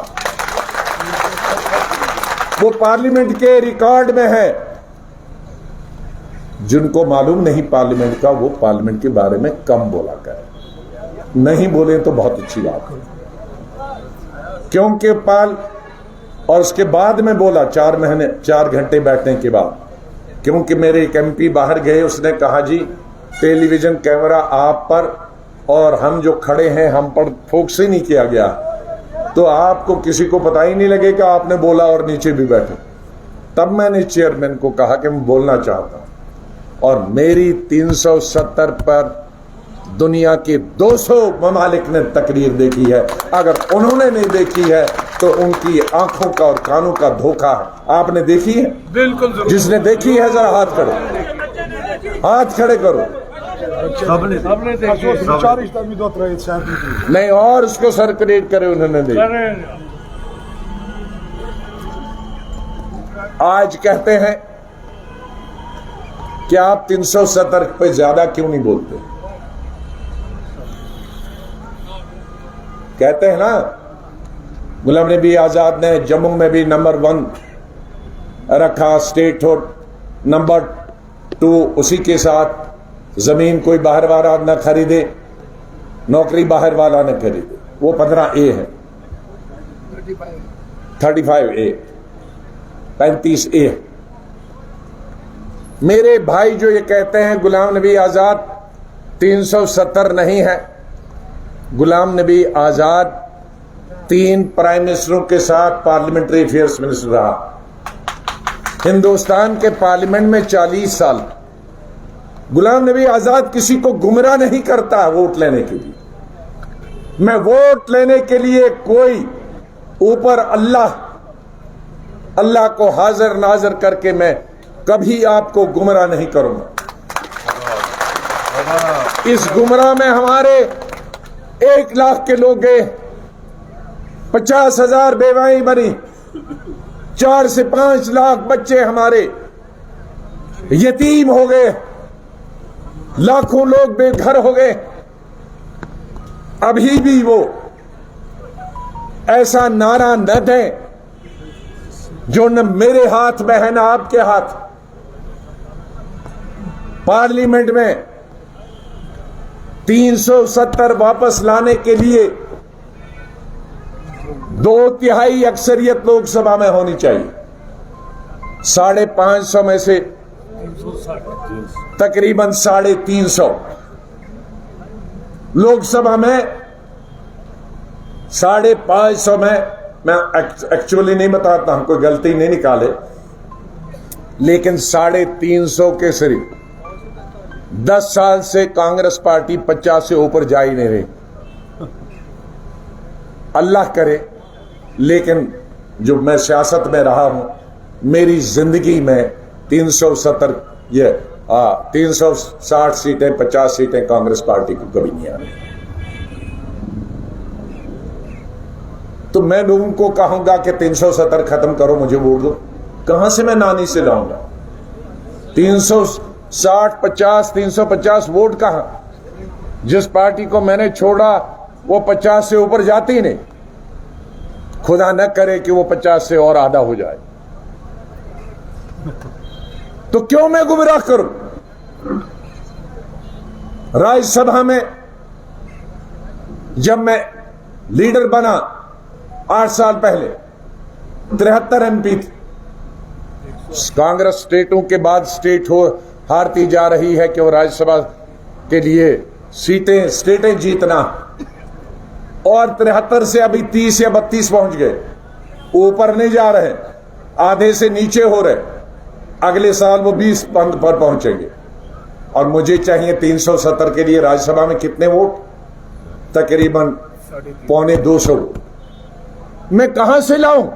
वो पार्लियामेंट के रिकॉर्ड में है। जिनको मालूम नहीं पार्लियामेंट का, वो पार्लियामेंट के बारे में कम बोला करें। नहीं बोले तो बहुत अच्छी बात है, क्योंकि और उसके बाद में बोला 4 घंटे बैठने के बाद, क्योंकि मेरे एक MP बाहर गए, उसने कहा जी टेलीविजन कैमरा आप पर और हम जो खड़े हैं हम पर फोकस ही नहीं किया गया, तो आपको किसी को पता ही नहीं लगेगा आपने बोला और नीचे भी बैठे। तब मैंने चेयरमैन को कहा कि मैं बोलना चाहता हूं, और मेरी 370 पर दुनिया के 200 ममालिक ने तकरीर देखी है। अगर उन्होंने नहीं देखी है तो उनकी आंखों का और कानों का धोखा है। आपने देखी है? बिल्कुल। जिसने देखी है जरा हाथ करो, हाथ खड़े करो। सबने नहीं, और उसको सर्कुलेट करे, उन्होंने देखा। आज कहते हैं कि आप 370 पे ज्यादा क्यों नहीं बोलते? कहते हैं ना, गुलाम नबी आजाद ने जम्मू में भी नंबर 1 रखा, स्टेट हो नंबर 2, उसी के साथ जमीन कोई बाहर वाला न खरीदे, नौकरी बाहर वाला न खरीदे। वो 15A है, 35A, 35A। मेरे भाई जो ये कहते हैं गुलाम नबी आजाद 370 नहीं है, गुलाम नबी आजाद 3 प्राइम मिनिस्टरों के साथ पार्लियामेंट्री अफेयर्स मिनिस्टर रहा। हिंदुस्तान के पार्लियामेंट में 40 साल। गुलाम नबी आजाद किसी को गुमराह नहीं करता वोट लेने के लिए। मैं वोट लेने के लिए कोई ऊपर अल्लाह को हाजिर नाजिर करके मैं कभी आपको गुमराह नहीं करूंगा। इस गुमराह में हमारे 1 लाख के लोग गए, 50,000 बेवाएं बनी, 4 से 5 लाख बच्चे हमारे यतीम हो गए, लाखों लोग बेघर हो गए। अभी भी वो ऐसा नारा न दें जो न मेरे हाथ में है न आपके हाथ। पार्लियामेंट में 370 वापस लाने के लिए 2/3 अक्सरियत लोकसभा में होनी चाहिए। 550 में से तकरीबन 350 लोकसभा में, 550 में। मैं एक्चुअली नहीं बताता हूं, कोई गलती नहीं निकाले, लेकिन 350 के सिर्फ 10 साल से कांग्रेस पार्टी 50 से ऊपर जा ही नहीं रही। अल्लाह करे, लेकिन जो मैं सियासत में रहा हूं, मेरी जिंदगी में 370 360 सीटें 50 सीटें कांग्रेस पार्टी को कभी नहीं आ रही। तो मैं लोगों को कहूंगा कि 370 खत्म करो, मुझे वोट दो। कहां से मैं नानी से लाऊंगा 360 50 350 वोट? कहां? जिस पार्टी को मैंने छोड़ा वो 50 से ऊपर जाती ही नहीं। खुदा न करे कि वो 50 से और आधा हो जाए, तो क्यों मैं गुमराह करूं? राज्यसभा में जब मैं लीडर बना 8 साल पहले, 73 एमपी थे। कांग्रेस स्टेटों के बाद स्टेट हारती जा रही है कि वो राज्यसभा के लिए स्टेटें जीतना, और 73 से अभी 30 या 32 पहुंच गए। ऊपर नहीं जा रहे, आधे से नीचे हो रहे। अगले साल वो 20 पर पहुंचेंगे। और मुझे चाहिए 370 के लिए राज्यसभा में कितने वोट? तकरीबन 250 वोट। मैं कहां से लाऊं?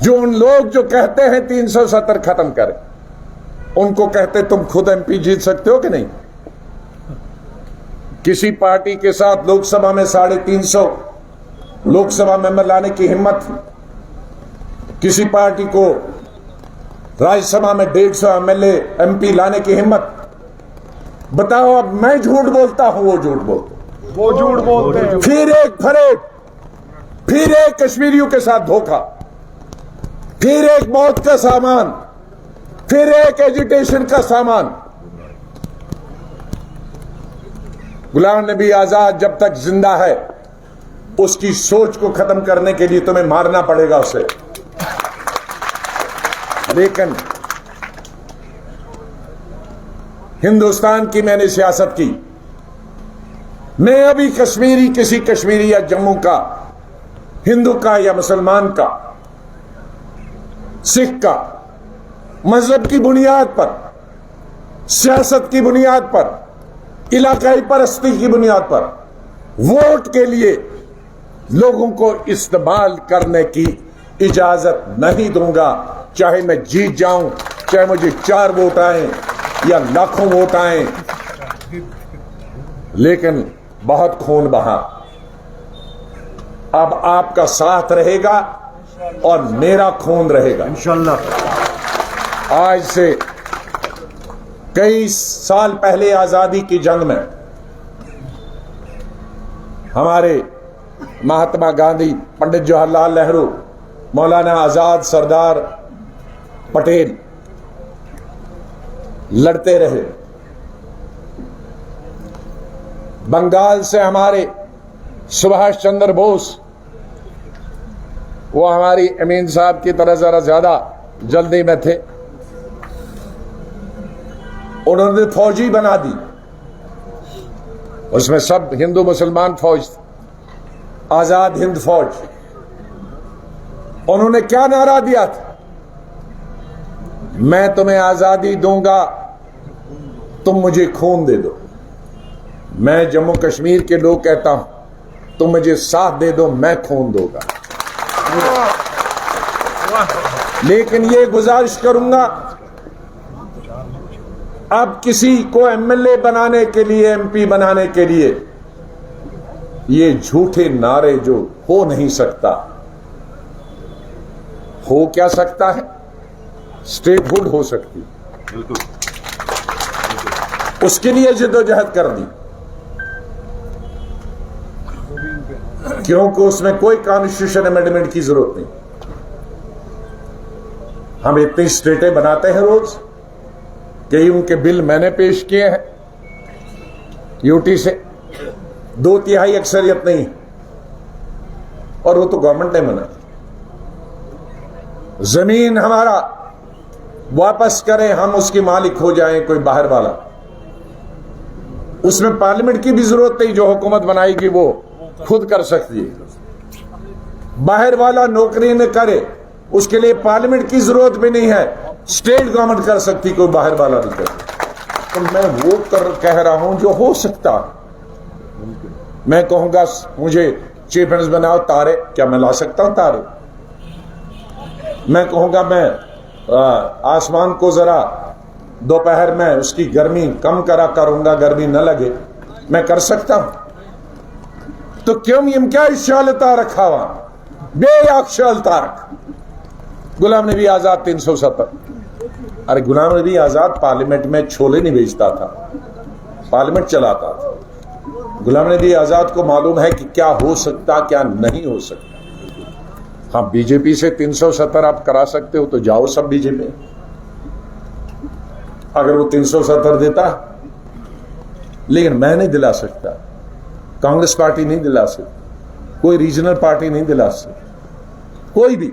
जो उन लोग जो कहते हैं 370 खत्म करें, उनको कहते तुम खुद एमपी जीत सकते हो कि नहीं? किसी पार्टी के साथ लोकसभा में 350 लोकसभा मेंबर लाने की हिम्मत थी, किसी पार्टी को राज्यसभा में 150 एमएलए एमपी लाने की हिम्मत। बताओ, अब मैं झूठ बोलता हूं, वो झूठ बोलते हैं। फिर एक फरेब, फिर एक कश्मीरियों के साथ धोखा, फिर एक मौत का सामान, फिर एक एजिटेशन का सामान। गुलाम नबी आजाद जब तक जिंदा है, उसकी सोच को खत्म करने के लिए तुम्हें मारना पड़ेगा उसे। लेकिन हिंदुस्तान की मैंने सियासत की। मैं अभी किसी कश्मीरी या जम्मू का, हिंदू का या मुसलमान का, सिख का, मजहब की बुनियाद पर, सियासत की बुनियाद पर, इलाकाई परस्ती की बुनियाद पर वोट के लिए लोगों को इस्तेमाल करने की इजाजत नहीं दूंगा। चाहे मैं जीत जाऊं, चाहे मुझे 4 वोट आए या लाखों वोट आए, लेकिन बहुत खून बहा। अब आपका साथ रहेगा और मेरा खून रहेगा इंशाअल्लाह। आज से कई साल पहले आजादी की जंग में हमारे महात्मा गांधी, पंडित जवाहरलाल नेहरू, मौलाना आजाद, सरदार पटेल लड़ते रहे। बंगाल से हमारे सुभाष चंद्र बोस, वो हमारी अमीन साहब की तरह जरा ज्यादा जल्दी में थे, उन्होंने फौजी बना दी। उसमें सब हिंदू मुसलमान फौज, आजाद हिंद फौज। उन्होंने क्या नारा दिया था? मैं तुम्हें आजादी दूंगा, तुम मुझे खून दे दो। मैं जम्मू कश्मीर के लोग कहता हूं, तुम मुझे साथ दे दो, मैं खून दूंगा। लेकिन ये गुजारिश करूंगा, अब किसी को एमएलए बनाने के लिए, एमपी बनाने के लिए ये झूठे नारे जो हो नहीं सकता, हो क्या सकता है? स्टेटहुड हो सकती, उसके लिए जद्दोजहद कर दी, क्योंकि उसमें कोई कॉन्स्टिट्यूशन अमेंडमेंट की जरूरत नहीं। हम इतनी स्टेटें बनाते हैं रोज, कई उनके बिल मैंने पेश किए हैं यूटी से, 2/3 अक्सरियत नहीं, और वो तो गवर्नमेंट ने मना। जमीन हमारा वापस करें, हम उसके मालिक हो जाएं, कोई बाहर वाला, उसमें पार्लियामेंट की भी जरूरत नहीं, जो हुकूमत बनाएगी वो खुद कर सकती है। बाहर वाला नौकरी न करे, उसके लिए पार्लियामेंट की जरूरत भी नहीं है, स्टेट गवर्नमेंट कर सकती, कोई बाहर वाला नहीं कर। तो मैं वो कह रहा हूं जो हो सकता। मैं कहूंगा मुझे चीफ मिनिस्टर बनाओ, तारे, क्या मैं ला सकता हूं तारे? मैं कहूंगा मैं आसमान को जरा दोपहर में उसकी गर्मी कम करूंगा, गर्मी न लगे, मैं कर सकता हूं। तो क्यों क्या इशालता रखा हुआ, बेअक्शलता रखा। गुलाम नबी आजाद 370, अरे गुलाम नबी आजाद पार्लियामेंट में छोले नहीं बेचता था, पार्लियामेंट चलाता था। गुलाम नबी आजाद को मालूम है कि क्या हो सकता, क्या नहीं हो सकता। हाँ, बीजेपी से 370 आप करा सकते हो तो जाओ सब बीजेपी, अगर वो 370 देता, लेकिन मैं नहीं दिला सकता, कांग्रेस पार्टी नहीं दिला सकती, कोई रीजनल पार्टी नहीं दिला सकती, कोई भी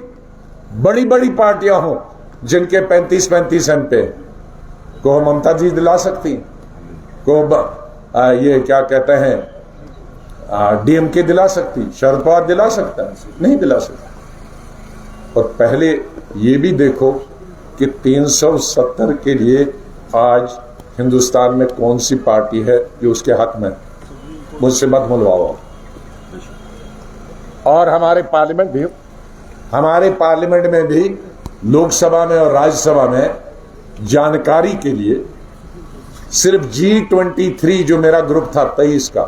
बड़ी बड़ी पार्टियां हो जिनके 35-35 एमपी को ममता जी दिला सकती, को ये क्या कहते हैं डीएमके दिला सकती, शरद पवार दिला सकता, नहीं दिला सकता। और पहले ये भी देखो कि 370 के लिए आज हिंदुस्तान में कौन सी पार्टी है जो उसके हक में, मुझसे मत मुलवाओ। और हमारे पार्लियामेंट में भी लोकसभा में और राज्यसभा में जानकारी के लिए सिर्फ G23 जो मेरा ग्रुप था 23 का,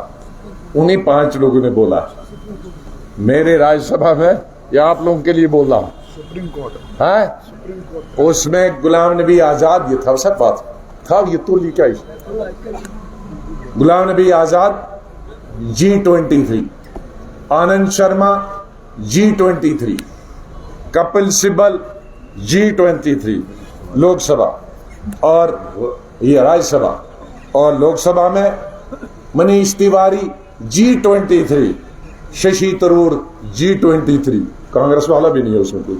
उन्हीं 5 लोगों ने बोला। मेरे राज्यसभा में या आप लोगों के लिए बोल रहा हूं, सुप्रीम कोर्ट है, उसमें गुलाम नबी आजाद, ये था सब बात था, ये तो लिखा, Ghulam Nabi Azad G23, Anand Sharma G23, Kapil Sibal G23 Lok Sabha और ये राज्यसभा, और लोकसभा में मनीष तिवारी G23, शशि तरूर G23, कांग्रेस वाला भी नहीं है उसमें कुछ।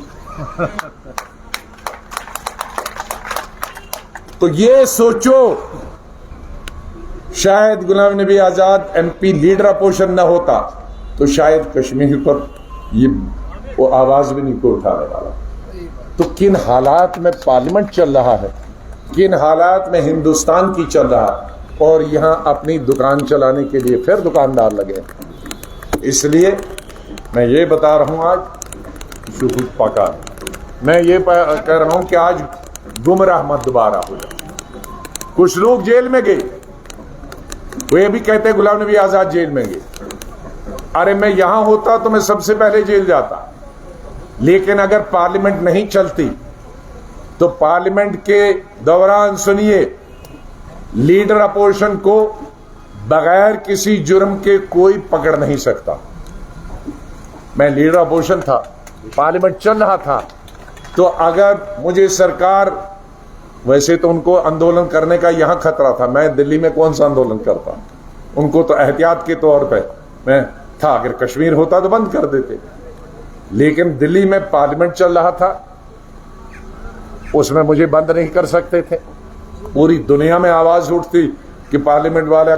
तो ये सोचो, शायद Ghulam Nabi Azad MP leader opposition न होता तो शायद कश्मीर पर ये वो आवाज भी नहीं को उठाने वाला। तो किन हालात में पार्लियामेंट चल रहा है, किन हालात में हिंदुस्तान की चल रहा है, और यहां अपनी दुकान चलाने के लिए फिर दुकानदार लगे। इसलिए मैं ये बता रहा हूं, आज शुभ पका, मैं ये कह रहा हूं कि आज गुमराह मत दोबारा हो जाए। कुछ लोग जेल में गए, वो ये भी कहते हैं गुलाम नबी आजाद जेल में गए। अरे मैं यहां होता तो मैं सबसे पहले जेल जाता, लेकिन अगर पार्लियामेंट नहीं चलती तो पार्लियामेंट के दौरान सुनिए, लीडर अपोजिशन को बगैर किसी जुर्म के कोई पकड़ नहीं सकता। मैं लीडर अपोजिशन था, पार्लियामेंट चल रहा था, तो अगर मुझे सरकार, वैसे तो उनको आंदोलन करने का यहां खतरा था, मैं दिल्ली में कौन सा आंदोलन करता, उनको तो एहतियात के तौर पे मैं था, अगर कश्मीर होता तो बंद कर देते, लेकिन दिल्ली में पार्लियामेंट चल रहा था, उसमें मुझे बंद नहीं कर सकते थे। पूरी दुनिया में आवाज उठती कि पार्लियामेंट वाला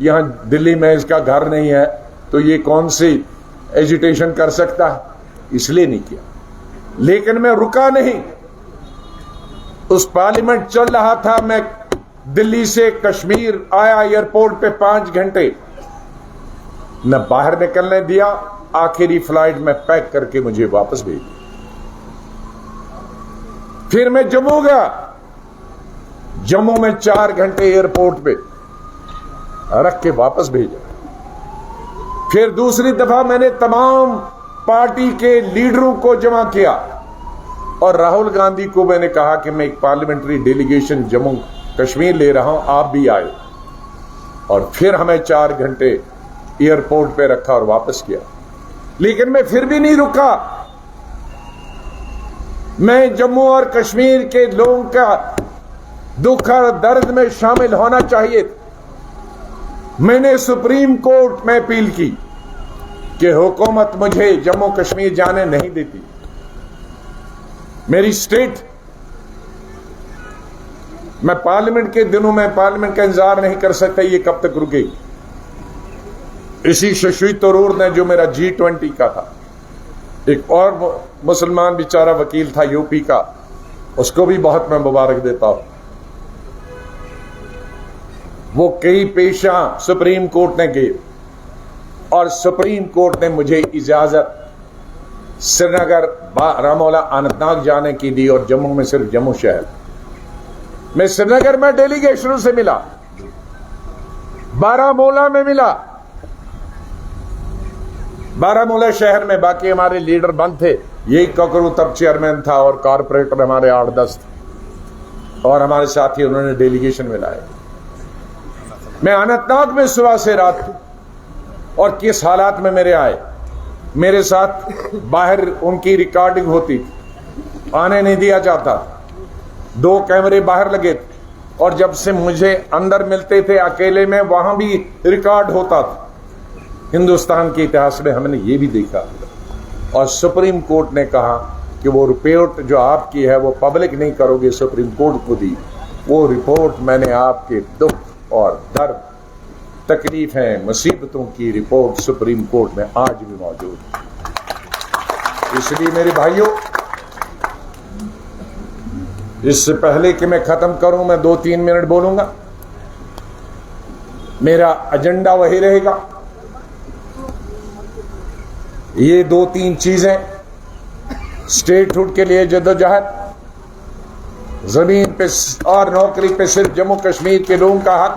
यहां दिल्ली में इसका घर नहीं है, तो ये कौन सी एजिटेशन कर सकता है, इसलिए नहीं किया। लेकिन मैं रुका नहीं, उस पार्लियामेंट चल रहा था, मैं दिल्ली से कश्मीर आया एयरपोर्ट पे 5 घंटे न बाहर निकलने दिया, आखिरी फ्लाइट में पैक करके मुझे वापस भेज दिया। फिर मैं जम्मू गया, जम्मू में 4 घंटे एयरपोर्ट पे रख के वापस भेजा। फिर दूसरी दफा मैंने तमाम पार्टी के लीडरों को जमा किया और राहुल गांधी को मैंने कहा कि मैं एक पार्लियामेंट्री डेलीगेशन जम्मू कश्मीर ले रहा हूं, आप भी आए। और फिर हमें 4 घंटे एयरपोर्ट पे रखा और वापस किया। लेकिन मैं फिर भी नहीं रुका। मैं जम्मू और कश्मीर के लोगों का दुख और दर्द में शामिल होना चाहिए। मैंने सुप्रीम कोर्ट में अपील की कि हुकूमत मुझे जम्मू कश्मीर जाने नहीं देती। मेरी स्टेट, मैं पार्लियामेंट के दिनों में पार्लियामेंट का इंतजार नहीं कर सकता, ये कब तक रुकेगी। इसी शशि तरूर ने, जो मेरा G20 का था, एक और मुसलमान बेचारा वकील था यूपी का, उसको भी बहुत मैं मुबारक देता हूं। वो कई पेशा सुप्रीम कोर्ट ने गए और सुप्रीम कोर्ट ने मुझे इजाजत श्रीनगर, बारामूला, अनंतनाग जाने की दी और जम्मू में सिर्फ जम्मू शहर। मैं श्रीनगर में डेलीगेशनों से मिला, बारामूला में मिला, बारामूला शहर में बाकी हमारे लीडर बंद थे। यही ककरू तब चेयरमैन था और कारपोरेटर हमारे 8-10 थे और हमारे साथी उन्होंने डेलीगेशन में लाए। मैं अनंतनाग में सुबह से रात और किस हालात में मेरे आए, मेरे साथ बाहर उनकी रिकॉर्डिंग होती थी, आने नहीं दिया जाता। 2 कैमरे बाहर लगे थे और जब से मुझे अंदर मिलते थे अकेले में, वहां भी रिकॉर्ड होता था। हिंदुस्तान के इतिहास में हमने ये भी देखा और सुप्रीम कोर्ट ने कहा कि वो रिपोर्ट जो आपकी है वो पब्लिक नहीं करोगे, सुप्रीम कोर्ट को दी। वो रिपोर्ट मैंने आपके दुख और दर्द, तकलीफें, मुसीबतों की रिपोर्ट सुप्रीम कोर्ट में आज भी मौजूद है। इसलिए मेरे भाइयों, इससे पहले कि मैं खत्म करूं, मैं 2-3 मिनट बोलूंगा। मेरा एजेंडा वही रहेगा। ये 2-3 चीजें, स्टेटहुड के लिए जद्दोजहद, जमीन पे और नौकरी पे सिर्फ जम्मू कश्मीर के लोगों का हक,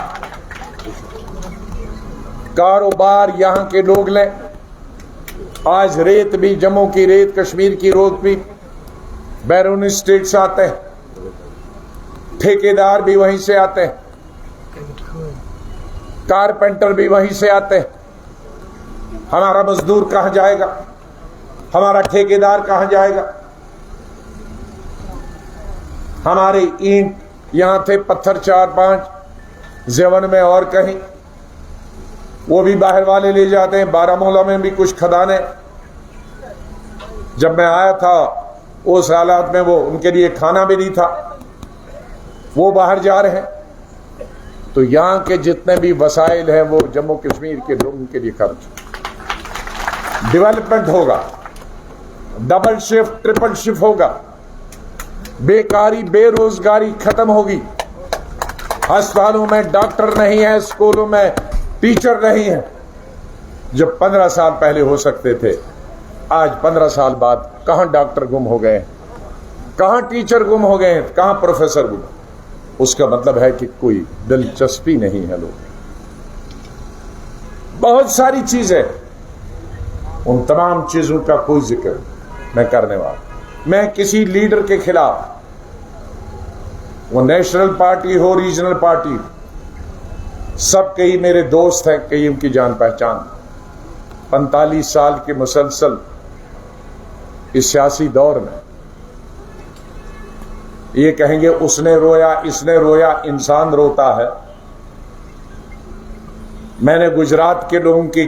कारोबार यहां के लोग लें। आज रेत भी, जम्मू की रेत, कश्मीर की रेत भी बैरूनी स्टेट से आते हैं, ठेकेदार भी वहीं से आते हैं, कारपेंटर भी वहीं से आते हैं। हमारा मजदूर कहां जाएगा, हमारा ठेकेदार कहां जाएगा। हमारे ईंट यहां थे, पत्थर 4-5 जेवन में और कहीं, वो भी बाहर वाले ले जाते हैं। बारामूला में भी कुछ खदानें, जब मैं आया था उस हालात में वो उनके लिए खाना भी नहीं था, वो बाहर जा रहे हैं। तो यहां के जितने भी वसाइल हैं वो जम्मू कश्मीर के लोगों के लिए खर्च। डेवलपमेंट होगा, डबल शिफ्ट, ट्रिपल शिफ्ट होगा, बेकारी, बेरोजगारी खत्म होगी। अस्पतालों में डॉक्टर नहीं है, स्कूलों में टीचर नहीं है। जो 15 साल पहले हो सकते थे, आज 15 साल बाद कहां डॉक्टर गुम हो गए, कहां टीचर गुम हो गए, कहां प्रोफेसर गुम। उसका मतलब है कि कोई दिलचस्पी नहीं है लोग। बहुत सारी चीजें, उन तमाम चीजों का कोई जिक्र मैं करने वाला। मैं किसी लीडर के खिलाफ, वो नेशनल पार्टी हो, रीजनल पार्टी, सब कई मेरे दोस्त हैं, कई उनकी जान पहचान। 45 साल के मुसलसल इस सियासी दौर में ये कहेंगे उसने रोया, इसने रोया, इंसान रोता है। मैंने गुजरात के लोगों की,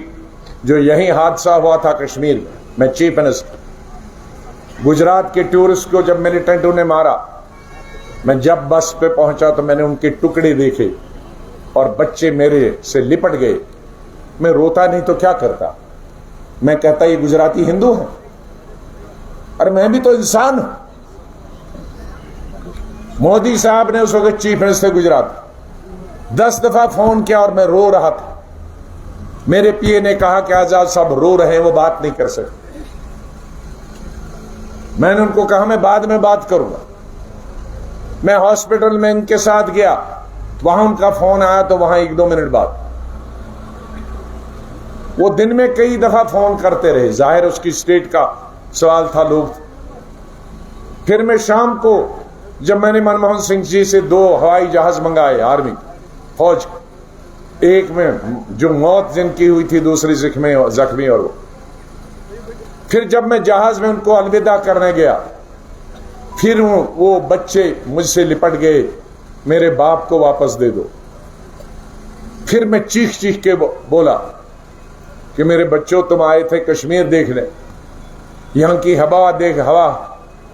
जो यही हादसा हुआ था कश्मीर में, मैं चीफ मिनिस्टर, गुजरात के टूरिस्ट को जब मिलिटेंटों ने मारा, मैं जब बस पे पहुंचा तो मैंने उनके टुकड़े देखे और बच्चे मेरे से लिपट गए। मैं रोता नहीं तो क्या करता, मैं कहता ये गुजराती हिंदू हैं, अरे मैं भी तो इंसान हूं। मोदी साहब ने उस वक्त चीफ मिनिस्टर गुजरात, 10 दफा फोन किया और मैं रो रहा था। मेरे पीए ने कहा कि आजाद साहब रो रहे हैं, वो बात नहीं कर सकते। मैंने उनको कहा मैं बाद में बात करूंगा। मैं हॉस्पिटल में इनके साथ गया, वहां उनका फोन आया तो वहां 1-2 मिनट बाद, वो दिन में कई दफा फोन करते रहे। जाहिर उसकी स्टेट का सवाल था, लोग। फिर मैं शाम को जब मैंने मनमोहन सिंह जी से 2 हवाई जहाज मंगाए, आर्मी फौज, एक में जो मौत जिनकी हुई थी, दूसरी जख्मी और वो। फिर जब मैं जहाज में उनको अलविदा करने गया, फिर वो बच्चे मुझसे लिपट गए, मेरे बाप को वापस दे दो। फिर मैं चीख चीख के बोला कि मेरे बच्चों, तुम आए थे कश्मीर देखने, यहां की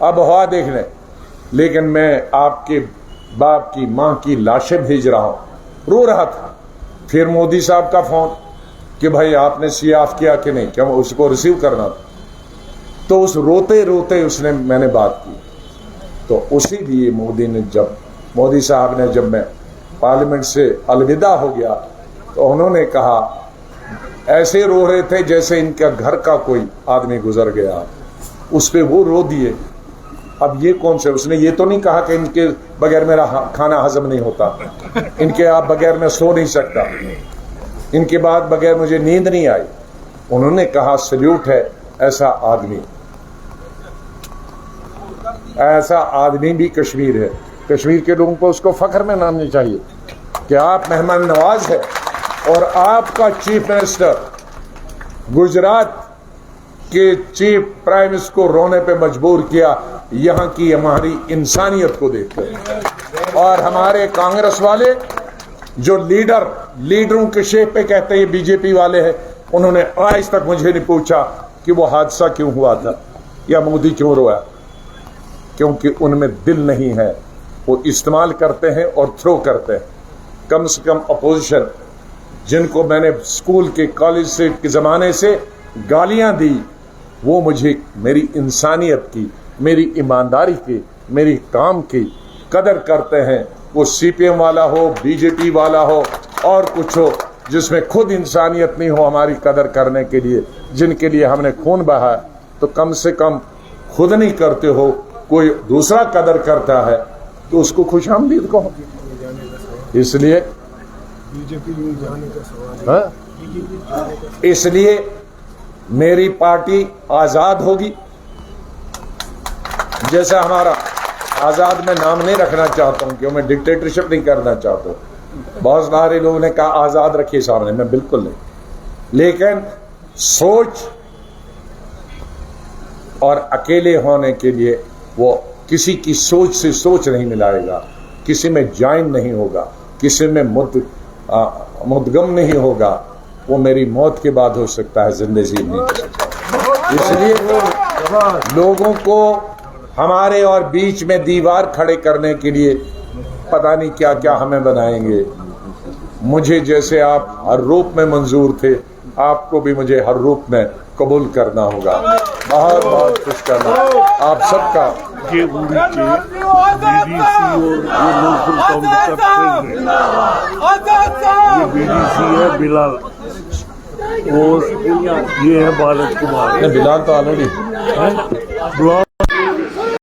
आबहवा देखने, लेकिन मैं आपके बाप की मां की लाशें भेज रहा हूं। रो रहा था। फिर मोदी साहब का फोन कि भाई आपने सियाफ किया कि नहीं, क्या उसको रिसीव करना था। तो उस रोते रोते उसने मैंने बात की। तो उसी लिए मोदी साहब ने जब मैं पार्लियामेंट से अलविदा हो गया, तो उन्होंने कहा, ऐसे रो रहे थे जैसे इनका घर का कोई आदमी गुजर गया। उस पे वो रो दिए। अब ये कौन से, उसने ये तो नहीं कहा कि इनके बगैर मेरा खाना हजम नहीं होता, इनके आप बगैर मैं सो नहीं सकता, इनके बाद बगैर मुझे नींद नहीं आई। उन्होंने कहा सल्यूट है, ऐसा आदमी भी कश्मीर है। कश्मीर के लोगों को उसको फख्र में मानना चाहिए कि आप मेहमान नवाज है, और आपका चीफ मिनिस्टर गुजरात के चीफ प्राइम मिनिस्टर को रोने पे मजबूर किया, यहां की हमारी इंसानियत को देखकर। और हमारे कांग्रेस वाले जो लीडरों के शेप पे कहते हैं बीजेपी वाले हैं, उन्होंने आज तक मुझे नहीं पूछा कि वो हादसा क्यों हुआ था या मोदी क्यों रोया, क्योंकि उनमें दिल नहीं है। वो इस्तेमाल करते हैं और थ्रो करते हैं। कम से कम अपोजिशन, जिनको मैंने स्कूल के कॉलेज से के ज़माने से गालियां दी, वो मुझे मेरी इंसानियत की, मेरी ईमानदारी की, मेरी काम की कदर करते हैं। वो सीपीएम वाला हो, बीजेपी वाला हो और कुछ हो, जिसमें खुद इंसानियत नहीं हो हमारी कदर करने के लिए, जिनके लिए हमने खून बहाया, तो कम से कम खुद नहीं करते हो, कोई दूसरा कदर करता है तो उसको खुशामदीद कहो। इसलिए बीजेपी में जाने का सवाल, इसलिए मेरी पार्टी आजाद होगी। जैसा हमारा आजाद, मैं नाम नहीं रखना चाहता हूं क्यों, मैं डिक्टेटरशिप नहीं करना चाहता हूं। बहुत सारे लोगों ने कहा आजाद रखिए सामने, मैं बिल्कुल नहीं, लेकिन सोच और अकेले होने के लिए वो किसी की सोच से सोच नहीं मिलाएगा, किसी में जॉइन नहीं होगा, किसी में मुद्गम नहीं होगा। वो मेरी मौत के बाद हो सकता है, जिंदगी में। इसलिए लोगों को हमारे और बीच में दीवार खड़े करने के लिए पता नहीं क्या क्या हमें बनाएंगे। मुझे जैसे आप हर रूप में मंजूर थे, आपको भी मुझे हर रूप में कबूल करना होगा। बहुत बहुत खुश करना आप सबका। ये उड़ी के बीडीसी और ये लोकल काउंटर ये बीडीसी है बिलाल, और ये है बालक कुमार। बिलाल तो ऑलरेडी